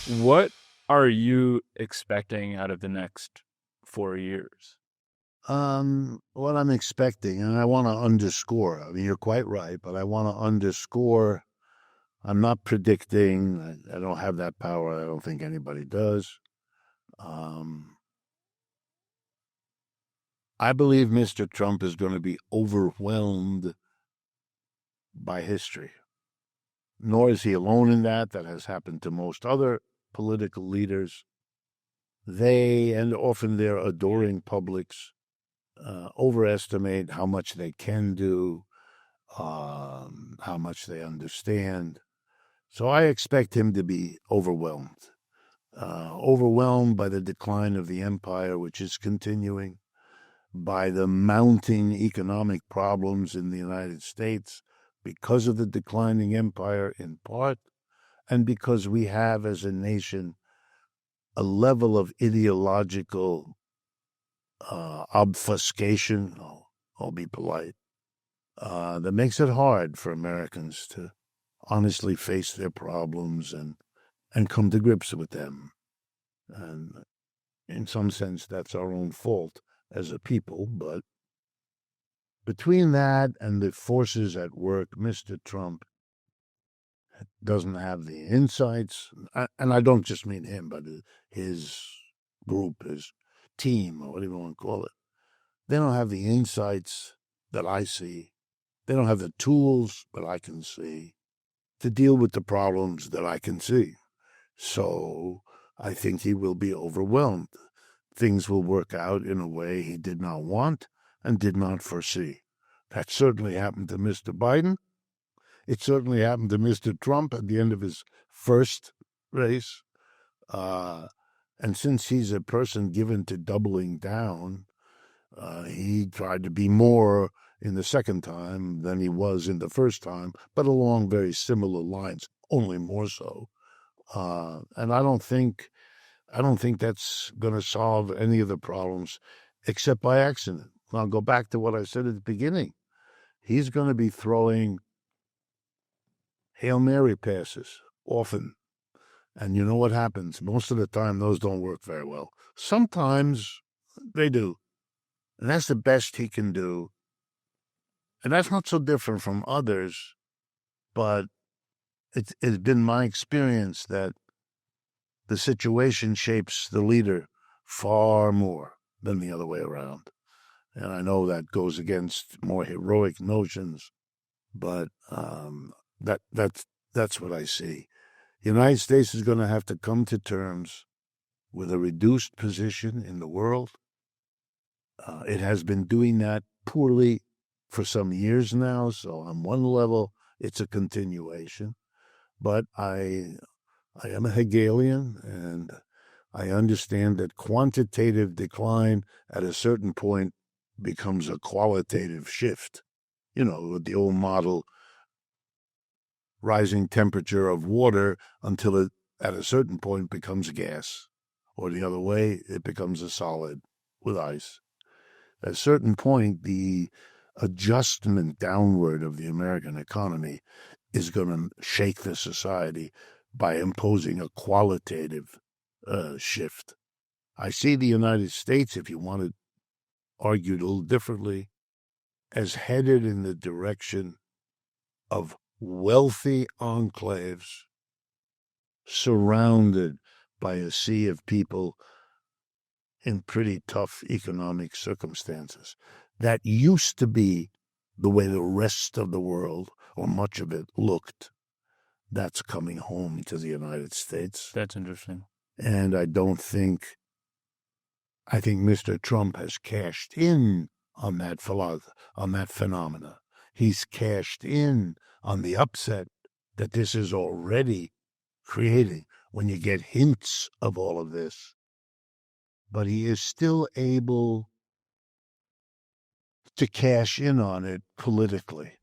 What are you expecting out of the next 4 years? What I'm expecting, and I want to underscore, I mean, you're quite right, but I want to underscore, I'm not predicting, I don't have that power. I don't think anybody does. Um, I believe Mr. Trump is going to be overwhelmed by history. Nor is he alone in that. That has happened to most other political leaders. They, and often their adoring publics, overestimate how much they can do, how much they understand. So I expect him to be overwhelmed by the decline of the empire, which is continuing, by the mounting economic problems in the United States because of the declining empire in part, and because we have as a nation a level of ideological obfuscation, I'll be polite, that makes it hard for Americans to honestly face their problems and come to grips with them. And in some sense, that's our own fault as a people. But between that and the forces at work, Mr. Trump doesn't have the insights. And I don't just mean him, but his group, his team, or whatever you want to call it. They don't have the insights that I see. They don't have the tools that I can see to deal with the problems that I can see. So I think he will be overwhelmed. Things will work out in a way he did not want and did not foresee. That certainly happened to Mr. Biden. It certainly happened to Mr. Trump at the end of his first race. Uh, and since he's a person given to doubling down, he tried to be more in the second time than he was in the first time, but along very similar lines, only more so. And I don't think that's going to solve any of the problems, except by accident. I'll go back to what I said at the beginning. He's going to be throwing Hail Mary passes often. And you know what happens? Most of the time, those don't work very well. Sometimes they do. And that's the best he can do. And that's not so different from others, but it's been my experience that the situation shapes the leader far more than the other way around. And I know that goes against more heroic notions, but that's what I see. The United States is going to have to come to terms with a reduced position in the world. It has been doing that poorly for some years now, so on one level, it's a continuation. But I am a Hegelian, and I understand that quantitative decline at a certain point becomes a qualitative shift. With the old model, rising temperature of water until it, at a certain point, becomes gas. Or the other way, it becomes a solid with ice. At a certain point, the adjustment downward of the American economy is going to shake the society by imposing a qualitative shift. I see the United States, if you want to argue it a little differently, as headed in the direction of wealthy enclaves surrounded by a sea of people in pretty tough economic circumstances. That used to be the way the rest of the world, or much of it, looked. That's coming home to the United States. That's interesting. And I think Mr. Trump has cashed in on that phenomena. He's cashed in on the upset that this is already creating when you get hints of all of this. But he is still able to cash in on it politically.